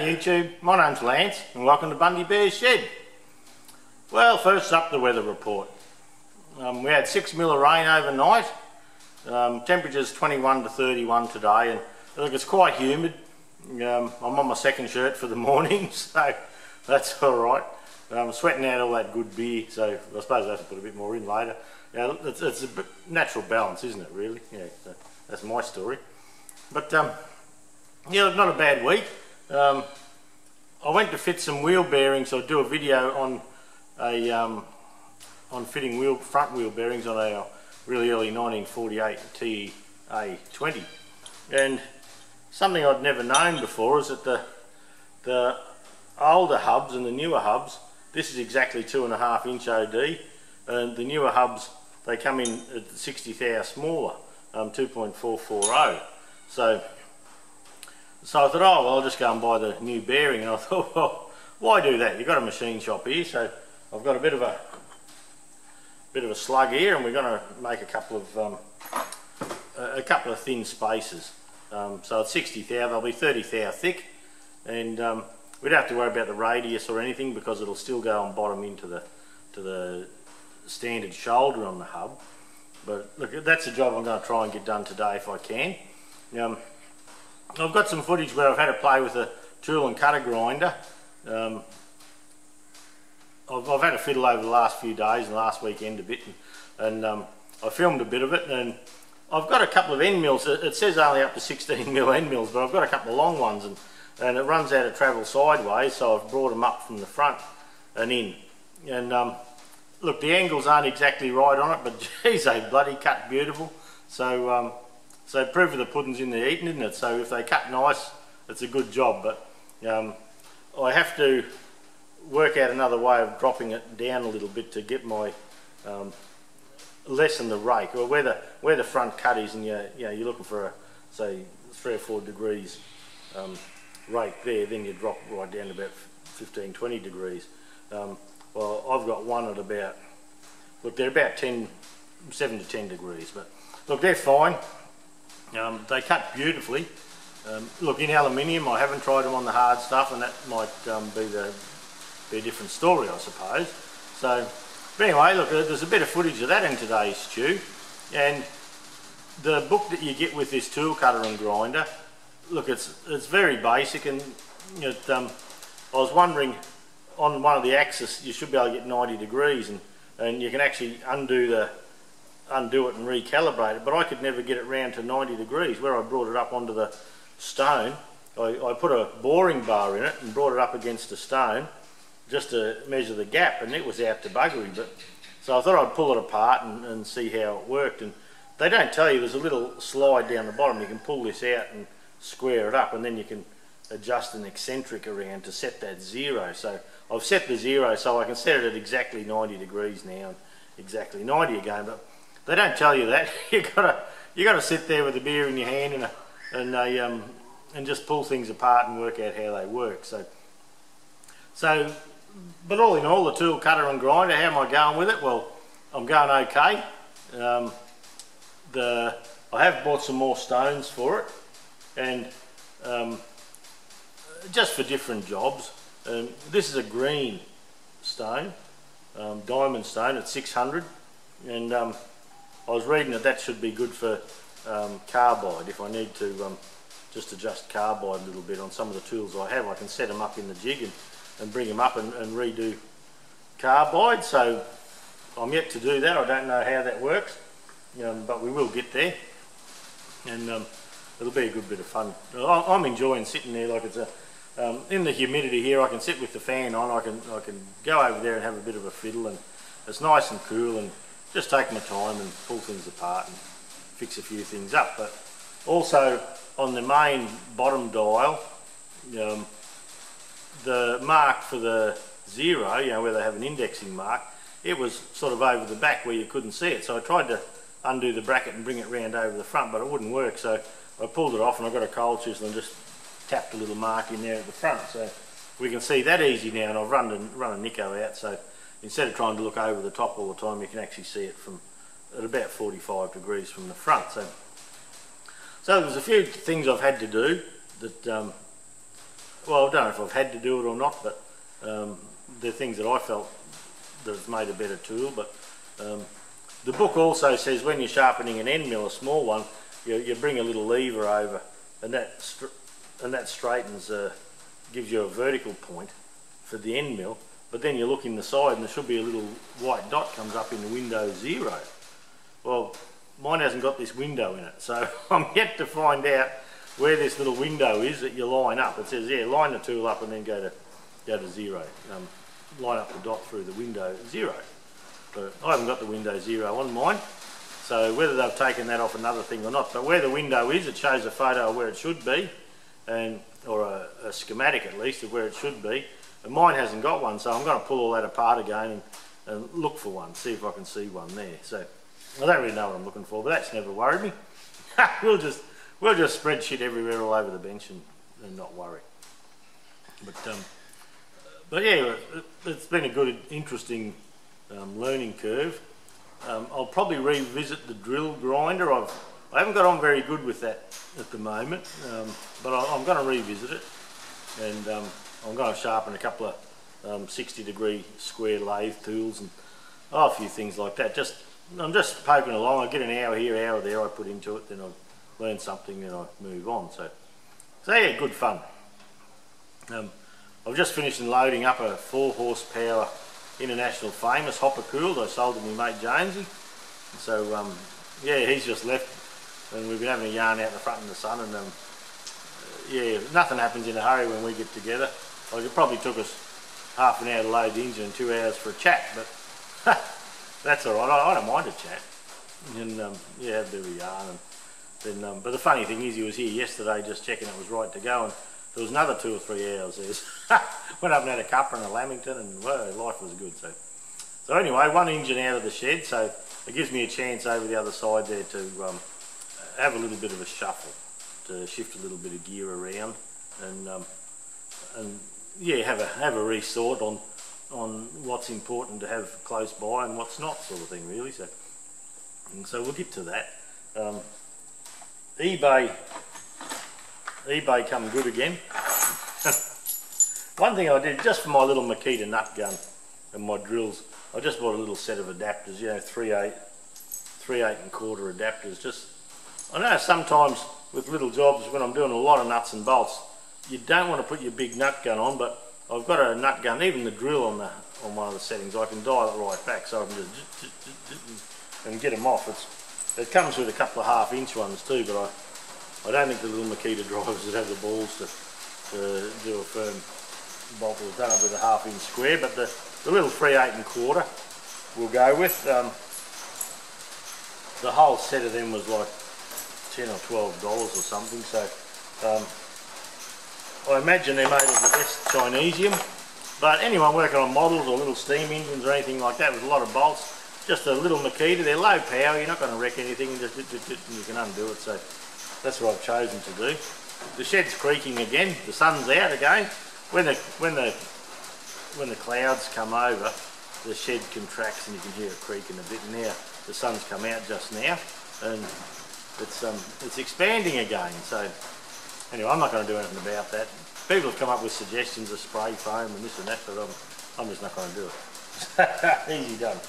G'day YouTube, my name's Lance and welcome to Bundy Bear's Shed. Well, first up, the weather report. We had 6 mil of rain overnight. Temperatures 21 to 31 today, and look, it's quite humid. I'm on my second shirt for the morning, so that's alright. I'm sweating out all that good beer, so I suppose I have to put a bit more in later. Yeah, it's a natural balance, isn't it, really? Yeah, that's my story. But yeah, not a bad week. I went to fit some wheel bearings. I'll do a video on fitting front wheel bearings on a really early 1948 TA20. And something I'd never known before is that the older hubs and the newer hubs, this is exactly 2.5 inch OD, and the newer hubs, they come in at 60 thou smaller, 2.440. So I thought, oh well, I'll just go and buy the new bearing, and I thought, well, why do that? You've got a machine shop here, so I've got a bit of a slug here, and we're going to make a couple of thin spaces. So at 60 thou, they'll be 30 thou thick, and we don't have to worry about the radius or anything because it'll still go on bottom into the standard shoulder on the hub. But look, that's a job I'm going to try and get done today if I can. I've got some footage where I've had to play with a tool and cutter grinder. I've had to fiddle over the last few days and last weekend a bit, and I filmed a bit of it, and I've got a couple of end mills. It says only up to 16 mil end mills, but I've got a couple of long ones, and it runs out of travel sideways, so I've brought them up from the front and in. And look, the angles aren't exactly right on it, but geez, they bloody cut beautiful. So proof of the pudding's in the eating, isn't it? So if they cut nice, it's a good job. But I have to work out another way of dropping it down a little bit to get my lessen the rake, or where the front cut is, and you're looking for a, say, 3 or 4 degrees rake there. Then you drop right down to about 15-20 degrees. Well, I've got one at about, look, they're about 7 to 10 degrees, but look, they're fine. They cut beautifully. Look, in aluminium, I haven't tried them on the hard stuff, and that might be a different story, I suppose. So, but anyway, look, there's a bit of footage of that in today's stew, and the book that you get with this tool cutter and grinder, look, it's very basic, and I was wondering, on one of the axes, you should be able to get 90 degrees, and you can actually undo it and recalibrate it, but I could never get it round to 90 degrees. Where I brought it up onto the stone, I put a boring bar in it and brought it up against a stone just to measure the gap, and it was out to buggery. So I thought I'd pull it apart and see how it worked, and they don't tell you there's a little slide down the bottom. You can pull this out and square it up, and then you can adjust an eccentric around to set that 0. So I've set the 0 so I can set it at exactly 90 degrees now, and exactly 90 again. But they don't tell you that. You gotta sit there with a beer in your hand and just pull things apart and work out how they work. So, but all in all, the tool cutter and grinder, how am I going with it? Well, I'm going okay. I have bought some more stones for it, and just for different jobs. This is a green stone, diamond stone at 600, and I was reading that should be good for carbide. If I need to just adjust carbide a little bit on some of the tools I have, I can set them up in the jig and bring them up and redo carbide. So I'm yet to do that. I don't know how that works, but we will get there, and it'll be a good bit of fun. I'm enjoying sitting there. Like, it's in the humidity here, I can sit with the fan on. I can go over there and have a bit of a fiddle, and it's nice and cool, and just take my time and pull things apart and fix a few things up. But also on the main bottom dial, the mark for the 0, where they have an indexing mark, it was sort of over the back where you couldn't see it. So I tried to undo the bracket and bring it round over the front, but it wouldn't work. So I pulled it off, and I got a cold chisel and just tapped a little mark in there at the front. So we can see that easy now, and I've run a Nico out, so instead of trying to look over the top all the time, you can actually see it from at about 45 degrees from the front. So there's a few things I've had to do that well, I don't know if I've had to do it or not, but they're things that I felt that have made a better tool. But the book also says when you're sharpening an end mill, a small one, you bring a little lever over, and that straightens, gives you a vertical point for the end mill. But then you look in the side and there should be a little white dot comes up in the window 0. Well, mine hasn't got this window in it, so I'm yet to find out where this little window is that you line up. It says, yeah, line the tool up and then go to 0. Line up the dot through the window 0. But I haven't got the window 0 on mine, so whether they've taken that off another thing or not. But where the window is, it shows a photo of where it should be, or a schematic at least of where it should be. And mine hasn't got one, so I'm going to pull all that apart again and look for one, see if I can see one there. So I don't really know what I'm looking for, but that's never worried me. we'll just spread shit everywhere all over the bench and not worry. But yeah, it's been a good, interesting learning curve. I'll probably revisit the drill grinder. I haven't got on very good with that at the moment, but I'm going to revisit it, and I'm going to sharpen a couple of 60-degree square lathe tools and a few things like that. I'm just poking along. I get an hour here, hour there. I put into it, then I learn something, then I move on. So yeah, good fun. I've just finished loading up a 4 horsepower international famous hopper cooled. I sold to my mate Jonesy. So yeah, he's just left, and we've been having a yarn out in the front in the sun, and yeah, nothing happens in a hurry when we get together. Like, it probably took us half an hour to load the engine and 2 hours for a chat, but that's all right. I don't mind a chat, and yeah, have a bit of a yarn. And then, but the funny thing is, he was here yesterday just checking it was right to go, and there was another 2 or 3 hours there. Went up and had a cuppa and a Lamington, and well, life was good. So anyway, one engine out of the shed, so it gives me a chance over the other side there to have a little bit of a shuffle, to shift a little bit of gear around, and yeah, have a rethought on what's important to have close by and what's not, sort of thing, really. So we'll get to that. eBay come good again. One thing I did just for my little Makita nut gun and my drills, I just bought a little set of adapters, you know, 3/8 3/8 adapters. I know sometimes with little jobs when I'm doing a lot of nuts and bolts, you don't want to put your big nut gun on, but I've got a nut gun, even the drill on one of the settings, I can dial it right back so I can just and get them off. It comes with a couple of 1/2 inch ones too, but I don't think the little Makita drivers would have the balls to do a firm bolt. We've done it with a 1/2 inch square, but the little 3/8 we'll go with. The whole set of them was like $10 or $12 or something, so I imagine they're made of the best Chinesium. But anyone working on models or little steam engines or anything like that with a lot of bolts, just a little Makita, they're low power, you're not going to wreck anything, and you can undo it, so that's what I've chosen to do. The shed's creaking again, the sun's out again. When the clouds come over, the shed contracts and you can hear it creaking a bit. Now the sun's come out just now, and it's expanding again. So anyway, I'm not going to do anything about that. People have come up with suggestions of spray foam and this and that, but I'm just not going to do it. Easy done.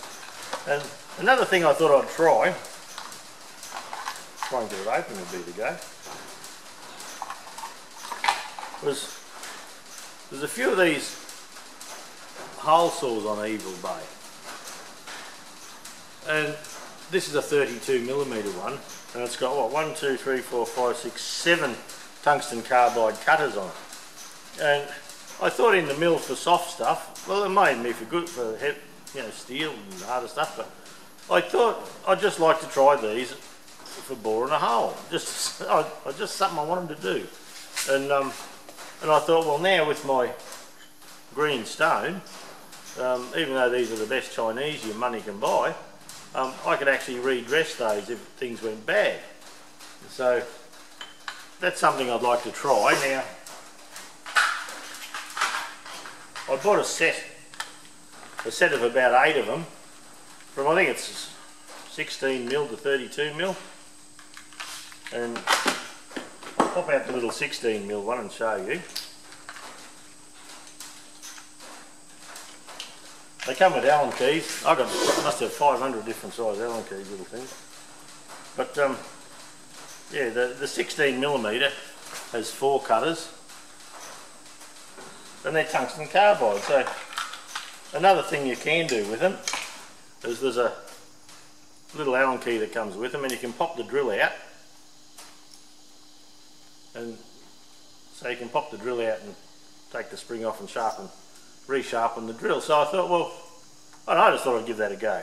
And another thing I thought I'd try and get it open would be to go, there's a few of these hole saws on Evil Bay, and this is a 32mm one, and it's got what, 1, 2, 3, 4, 5, 6, 7 tungsten carbide cutters on it. And I thought in the mill for soft stuff, well, it made me for good for steel and harder stuff, but I thought I'd just like to try these for boring a hole. Just something I wanted to do, and I thought, well, now with my green stone, even though these are the best Chinese your money can buy, I could actually redress those if things went bad. So that's something I'd like to try. Now, I bought a set of about 8 of them from, I think it's 16mm to 32mm, and I'll pop out the little 16mm one and show you. They come with Allen keys. I must have 500 different size Allen keys, little things. But yeah, the 16mm has 4 cutters, and they're tungsten carbide. So another thing you can do with them is there's a little Allen key that comes with them, and you can pop the drill out, and so you can pop the drill out and take the spring off and resharpen the drill. So I thought, well, I just thought I'd give that a go.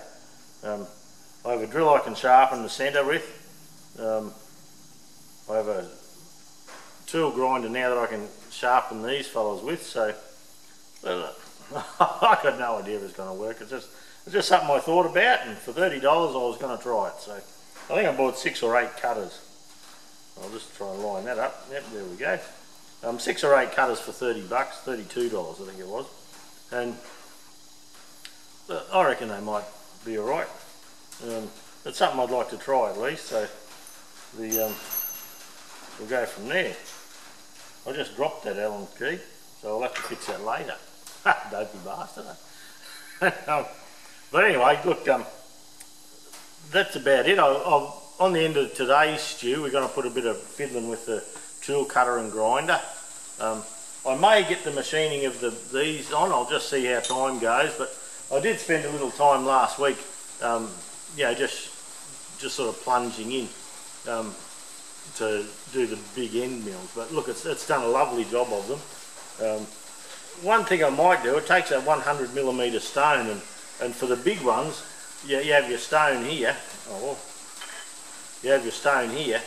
I have a drill I can sharpen the centre with. I have a tool grinder now that I can sharpen these fellas with. So well, I got no idea if it's going to work. It's just something I thought about, and for $30 I was going to try it. So I think I bought 6 or 8 cutters. I'll just try and line that up. Yep, there we go. 6 or 8 cutters for $30, $32 I think it was. And I reckon they might be alright. It's something I'd like to try at least, so we'll go from there. I just dropped that Allen key, so I'll have to fix that later. Dopey bastard. But anyway, look, that's about it. On the end of today's stew, we're going to put a bit of fiddling with the tool cutter and grinder. I may get the machining of these on. I'll just see how time goes, but I did spend a little time last week, you know, just sort of plunging in to do the big end mills. But look, it's done a lovely job of them. One thing I might do, it takes a 100mm stone, and for the big ones, you have your stone here. Oh, you have your stone here,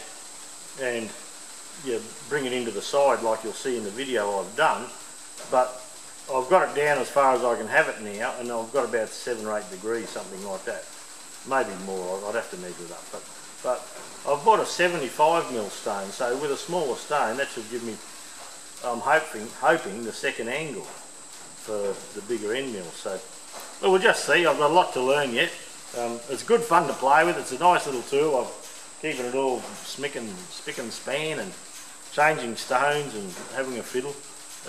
and you bring it into the side like you'll see in the video I've done. But I've got it down as far as I can have it now, and I've got about 7 or 8 degrees, something like that. Maybe more, I'd have to measure it up. But I've bought a 75mm stone, so with a smaller stone that should give me, I'm hoping the second angle for the bigger end mill. So well, we'll just see. I've got a lot to learn yet. It's good fun to play with. It's a nice little tool. I'm keeping it all spick and span and changing stones and having a fiddle.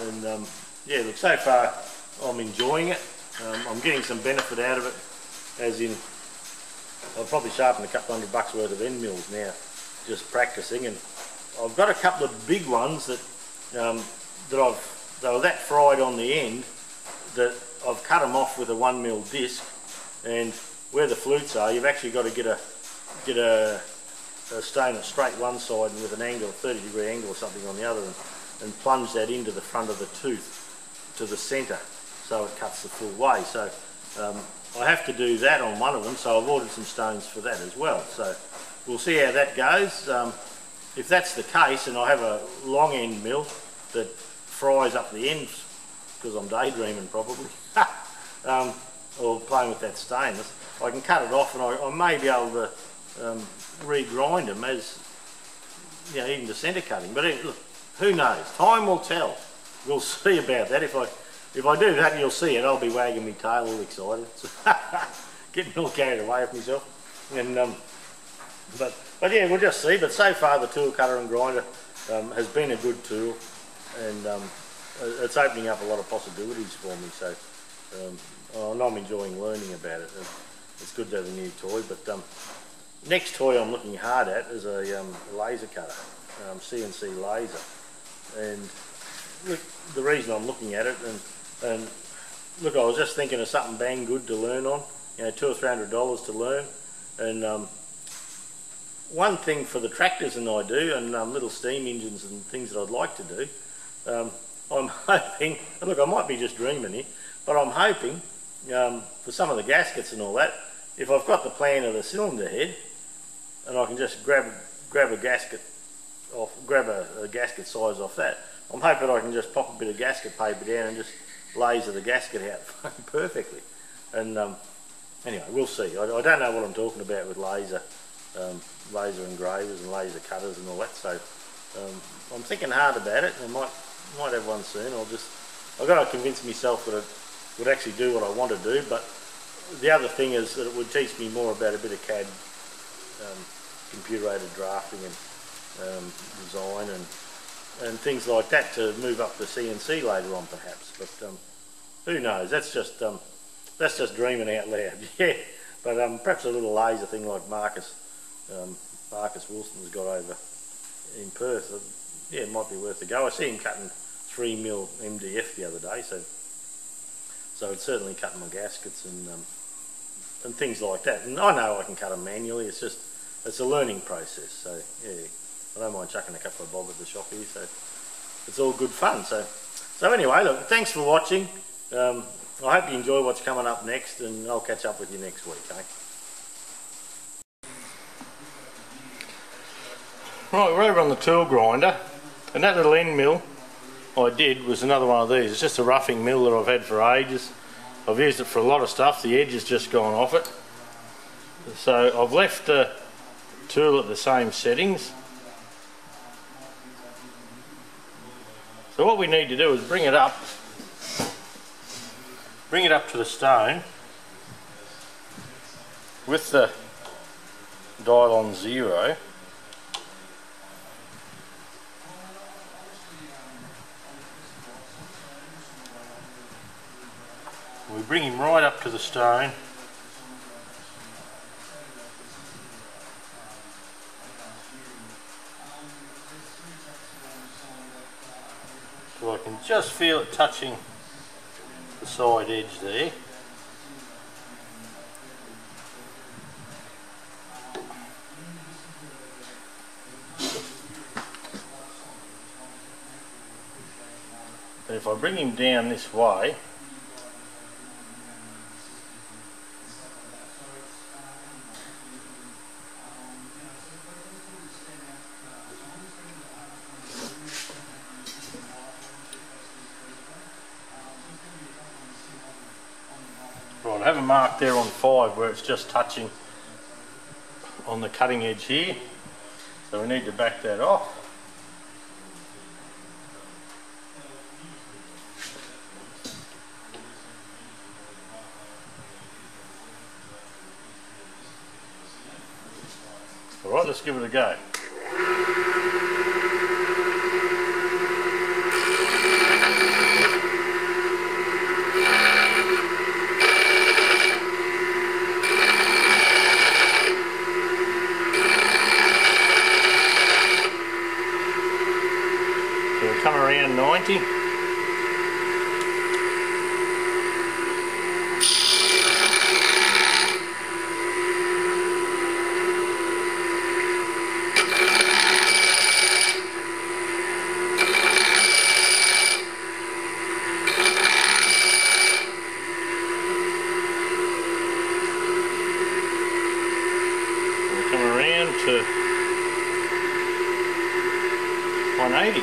And yeah, look, so far I'm enjoying it. I'm getting some benefit out of it, as in I've probably sharpened a couple $100 worth of end mills now, just practicing. And I've got a couple of big ones that they were that fried on the end that I've cut them off with a 1mm disc, and where the flutes are, you've actually got to get a stone at straight one side and with an angle, a 30-degree angle or something on the other, and plunge that into the front of the tooth to the centre, so it cuts the full way. So I have to do that on one of them, so I've ordered some stones for that as well. So we'll see how that goes. If that's the case, and I have a long end mill that fries up the ends, because I'm daydreaming probably, or playing with that stainless, I can cut it off, and I may be able to regrind them as, you know, even to centre cutting. But look, who knows? Time will tell. We'll see about that. If I do that, you'll see it. I'll be wagging my tail all excited. Getting all carried away with myself. And but yeah, we'll just see. But so far, the tool cutter and grinder has been a good tool, and it's opening up a lot of possibilities for me. So and I'm enjoying learning about it. It's good to have a new toy. But next toy I'm looking hard at is a laser cutter, CNC laser. And look, the reason I'm looking at it, and look, I was just thinking of something bang good to learn on. You know, $200 or $300 to learn. And one thing for the tractors and I do, and little steam engines and things that I'd like to do, I'm hoping, and look, I might be just dreaming here, but I'm hoping for some of the gaskets and all that, if I've got the plan of the cylinder head, and I can just grab a gasket off, grab a gasket size off that, I'm hoping I can just pop a bit of gasket paper down and just laser the gasket out perfectly. And anyway, we'll see. I don't know what I'm talking about with laser engravers and laser cutters and all that. So I'm thinking hard about it. I might have one soon. I've got to convince myself that it would actually do what I want to do. But the other thing is that it would teach me more about a bit of CAD, computer-aided drafting and design and things like that, to move up to CNC later on perhaps. But who knows? That's that's just dreaming out loud. Yeah, but perhaps a little laser thing like Marcus Wilson's got over in Perth. Yeah, it might be worth a go. I see him cutting 3mm MDF the other day, so it's certainly cutting my gaskets and things like that. And I know I can cut them manually. It's a learning process. So yeah, I don't mind chucking a couple of bob at the shop here. So it's all good fun. So anyway, look, thanks for watching. I hope you enjoy what's coming up next, and I'll catch up with you next week. Eh? Right, we're over on the tool grinder, and that little end mill I did was another one of these. It's just a roughing mill that I've had for ages. I've used it for a lot of stuff. The edge has just gone off it. So I've left the tool at the same settings. So what we need to do is bring it up to the stone with the dial on 0. We bring him right up to the stone. So I can just feel it touching the side edge there. And if I bring him down this way, right, I have a mark there on 5 where it's just touching on the cutting edge here, so we need to back that off. Alright, let's give it a go. So we'll come around 90. To 180.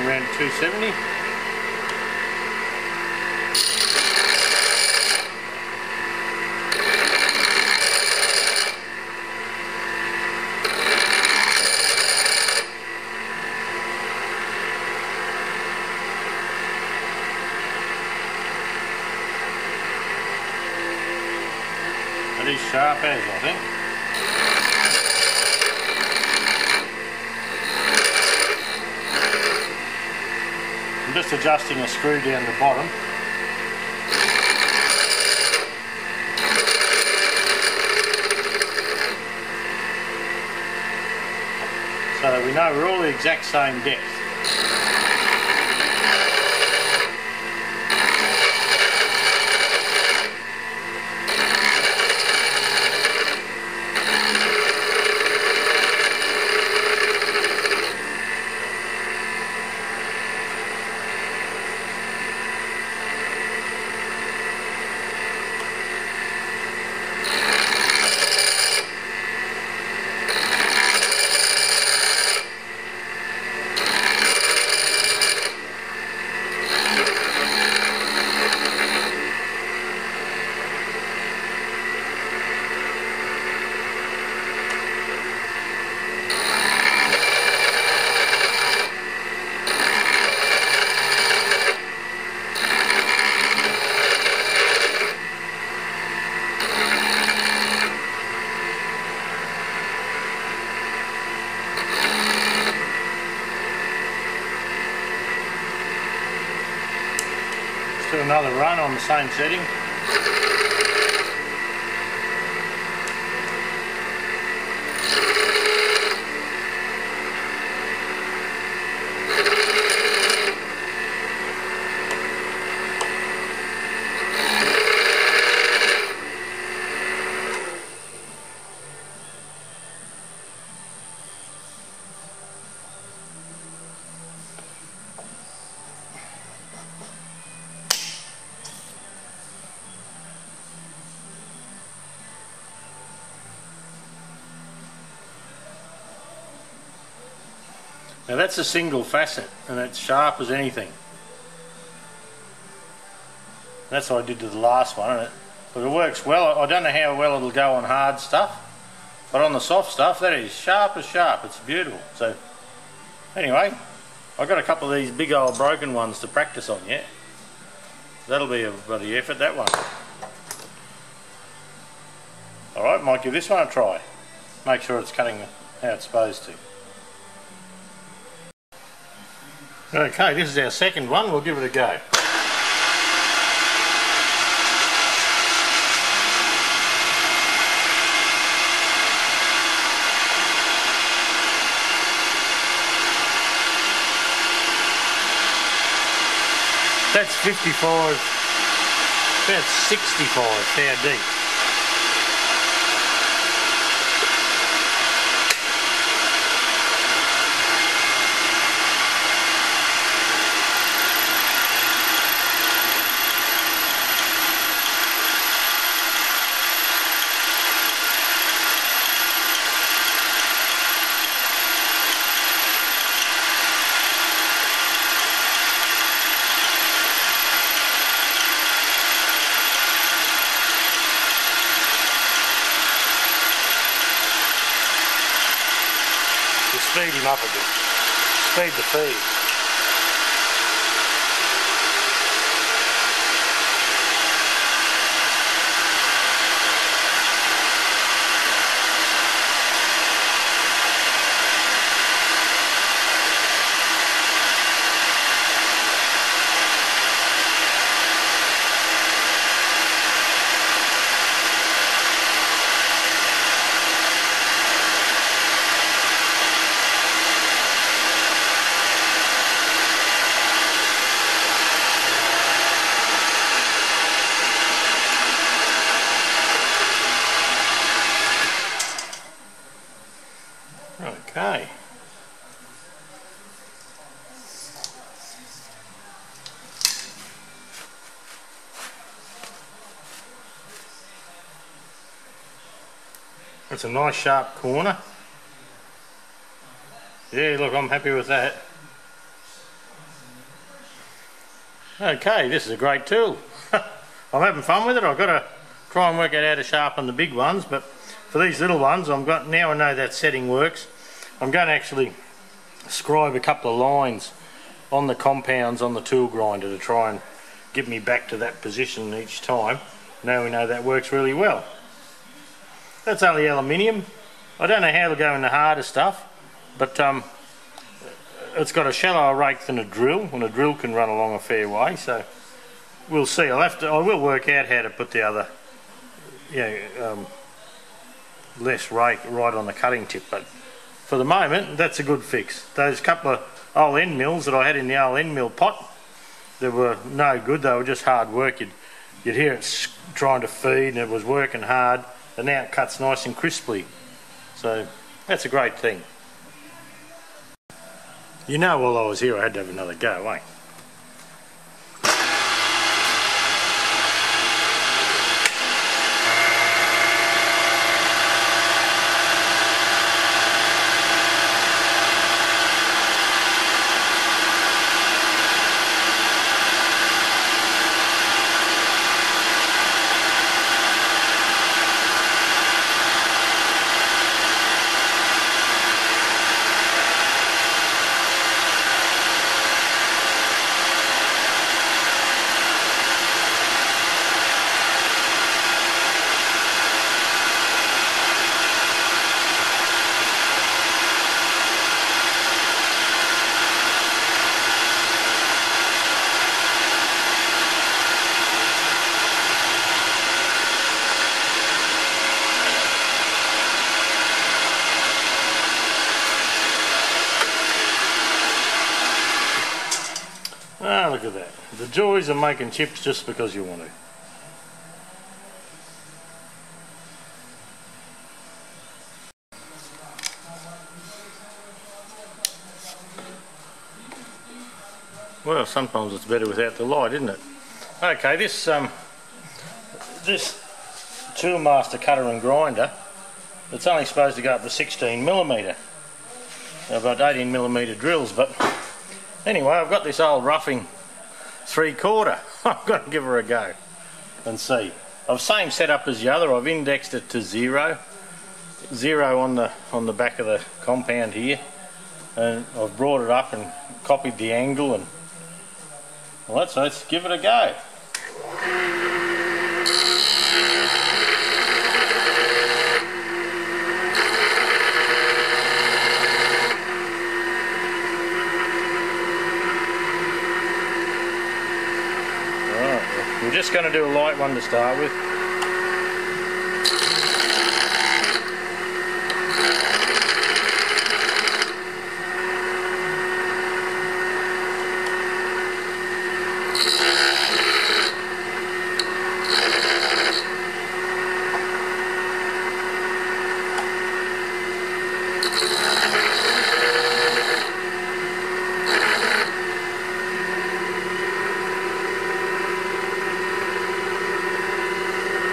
Around 270. That is sharp as, I think. I'm just adjusting a screw down the bottom. So that we know we're all the exact same depth. another run on the same setting. Now that's a single facet and it's sharp as anything. That's what I did to the last one, but it works well. I don't know how well it'll go on hard stuff, but on the soft stuff that is sharp as sharp. It's beautiful. So anyway, I've got a couple of these big old broken ones to practice on yet. That'll be a bloody effort, that one. Alright, might give this one a try. Make sure it's cutting how it's supposed to. Okay, this is our second one, we'll give it a go. That's 55, about 65, how deep. Speed him up a bit. Speed the feed. Okay. That's a nice sharp corner. Yeah, look, I'm happy with that. Okay, this is a great tool. I'm having fun with it. I've got to try and work out how to sharpen the big ones, but for these little ones, now I know that setting works. I'm going to actually scribe a couple of lines on the compounds on the tool grinder to try and get me back to that position each time. Now we know that works really well. That's only aluminium. I don't know how it'll go in the harder stuff, but it's got a shallower rake than a drill, and a drill can run along a fair way, so we'll see. I will work out how to put the other, less rake right on the cutting tip, but for the moment that's a good fix. Those couple of old end mills that I had in the old end mill pot, they were no good. They were just hard work. You'd hear it trying to feed and it was working hard, and now it cuts nice and crisply, so that's a great thing. You know, while I was here I had to have another go, eh? at that. The joys of making chips just because you want to. Well, sometimes it's better without the light, isn't it? Okay, this Toolmaster cutter and grinder, it's only supposed to go up to 16mm. I've got 18mm drills, but anyway, I've got this old roughing 3/4. I'm going to give her a go and see. I've same setup as the other. I've indexed it to 0 on the back of the compound here, and I've brought it up and copied the angle, and well, let's give it a go. Alright, we're just going to do a light one to start with.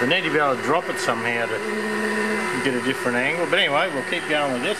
We need to be able to drop it somehow to get a different angle, but anyway, we'll keep going with this.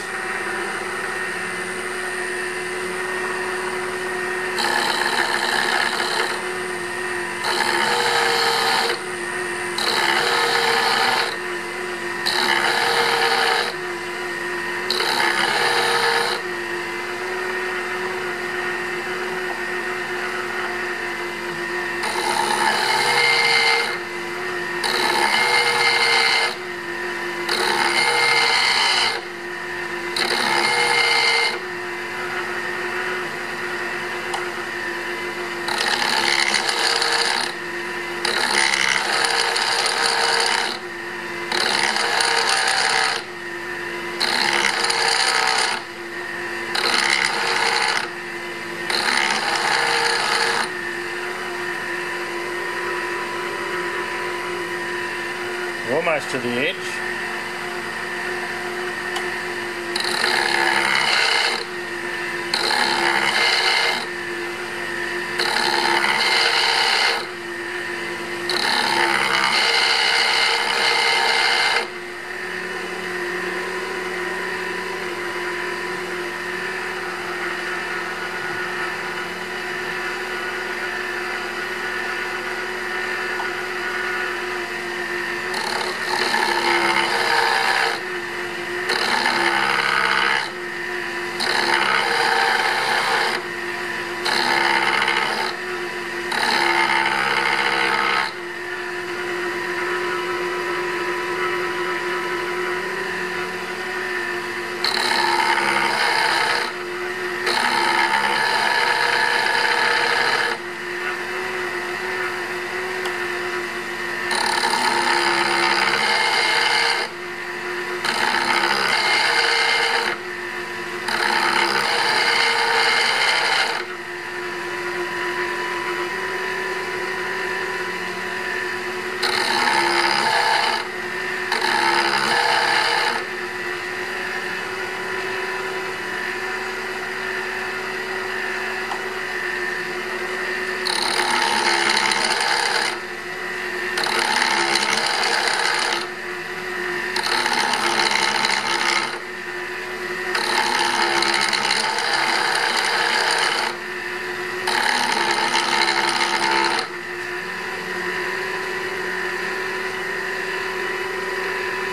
We're almost to the edge.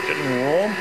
Getting warm.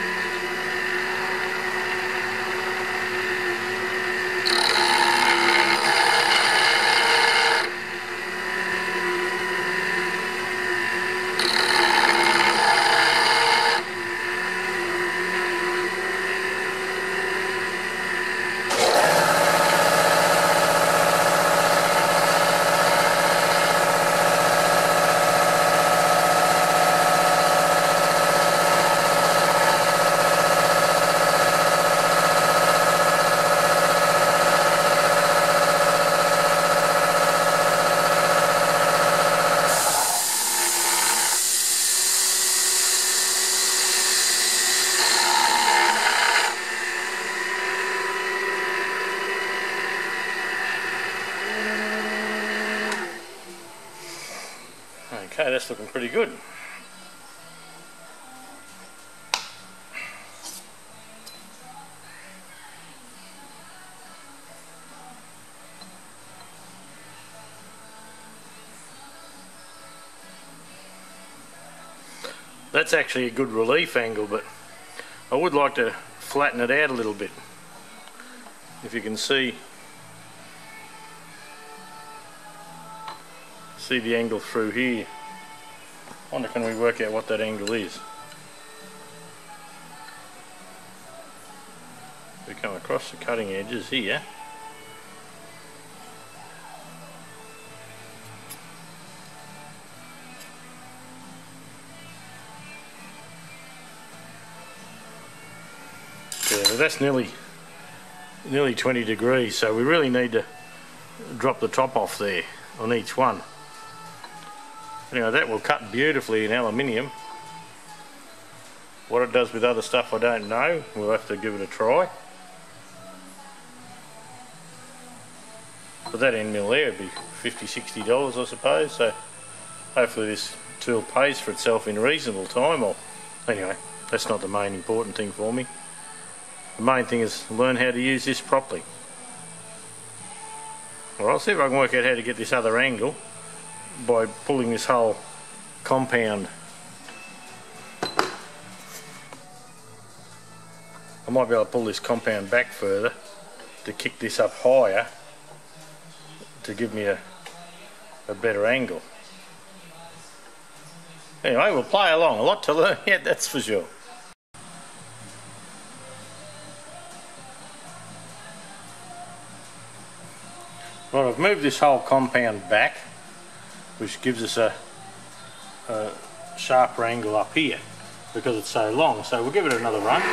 looking pretty good. That's actually a good relief angle, but I would like to flatten it out a little bit. If you can see the angle through here. I wonder, can we work out what that angle is? We come across the cutting edges here. Yeah, that's nearly 20 degrees, so we really need to drop the top off there on each one. Anyway, that will cut beautifully in aluminium. What it does with other stuff I don't know. We'll have to give it a try. But that end mill there would be $50–60 I suppose, so hopefully this tool pays for itself in reasonable time. Or anyway, that's not the main important thing for me. The main thing is learn how to use this properly. Well, I'll see if I can work out how to get this other angle by pulling this whole compound. I might be able to pull this compound back further to kick this up higher to give me a better angle. Anyway, we'll play along. A lot to learn yet, that's for sure. Right, I've moved this whole compound back, which gives us a sharper angle up here because it's so long. So we'll give it another run.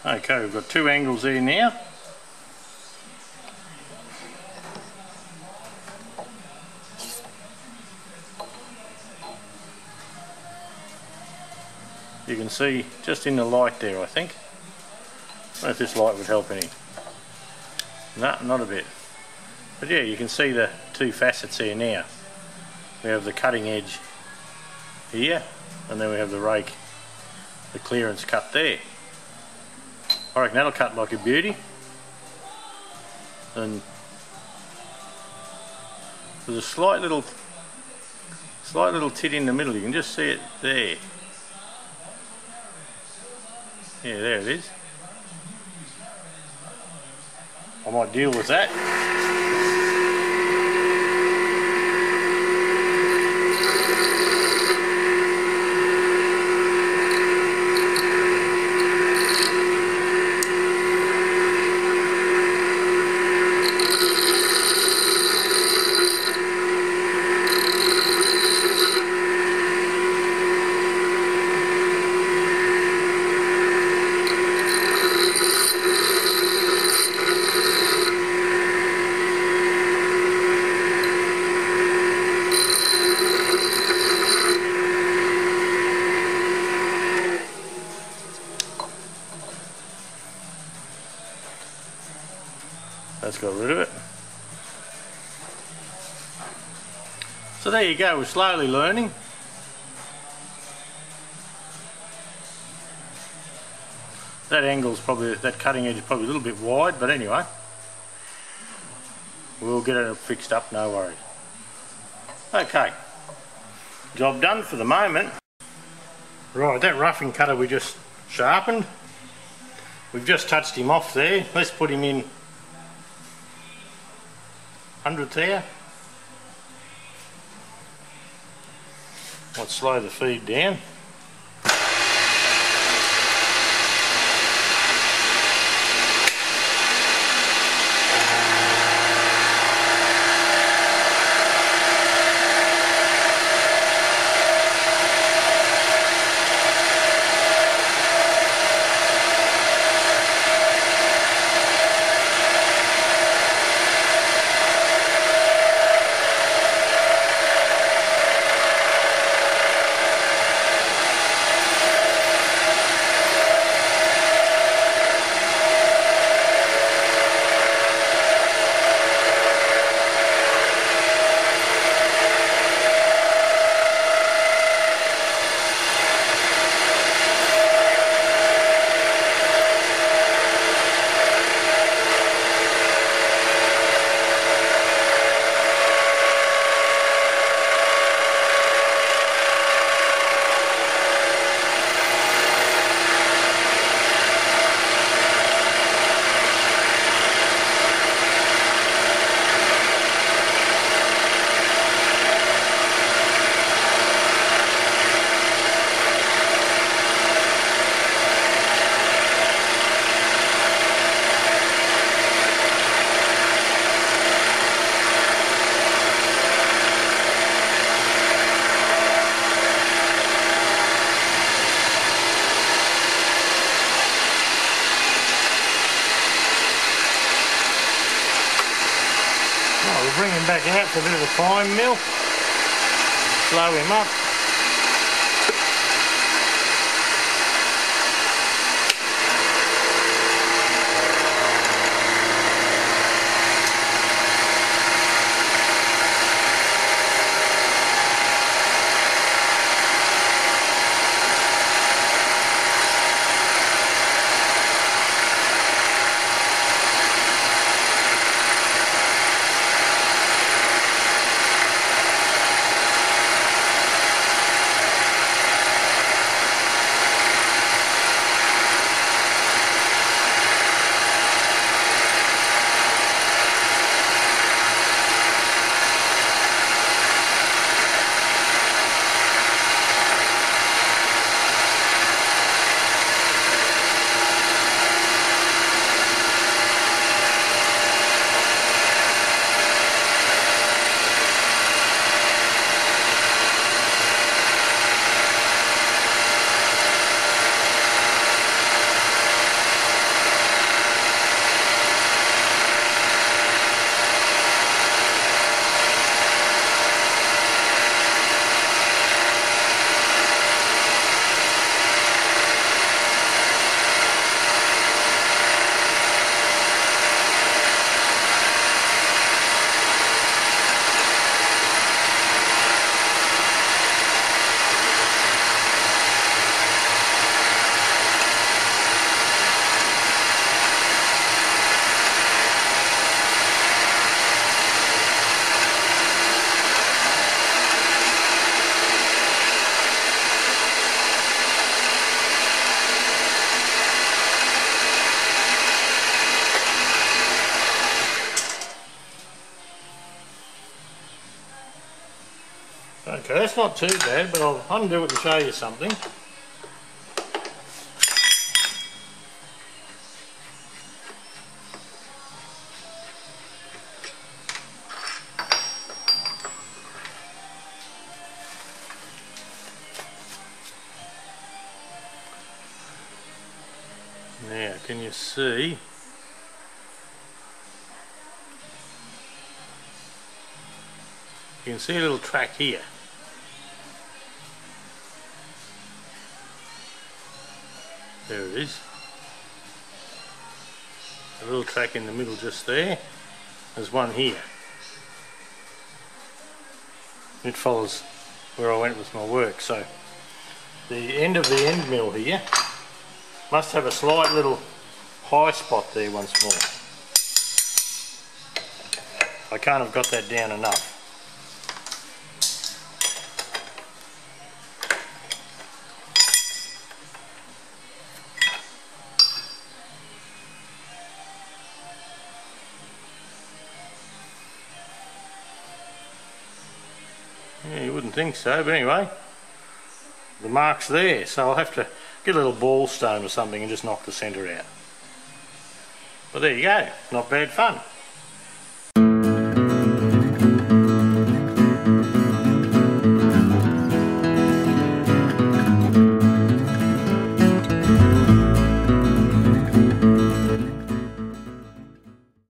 Okay, we've got two angles there now. You can see just in the light there, I think. I don't know if this light would help any. No, not a bit. But yeah, you can see the two facets here now. We have the cutting edge here, and then we have the rake, the clearance cut there. I reckon that'll cut like a beauty. And there's a slight little tit in the middle. You can just see it there. Yeah, there it is. I might deal with that. That's got rid of it. So there you go, we're slowly learning. That angle's probably, that cutting edge is probably a little bit wide, but anyway, we'll get it fixed up, no worries. Okay, job done for the moment. Right, that roughing cutter we just sharpened, we've just touched him off there. Let's put him in 100th there. Might slow the feed down. bring him back out for a bit of a prime mill. Slow him up. Okay, that's not too bad, but I'll undo it and show you something. Now, can you see? You can see a little track here. There it is. A little track in the middle just there. There's one here. It follows where I went with my work. So the end of the end mill here must have a slight little high spot there once more. I can't have got that down enough. Yeah, you wouldn't think so, but anyway, the mark's there, so I'll have to get a little ball stone or something and just knock the centre out. But there you go, not bad fun.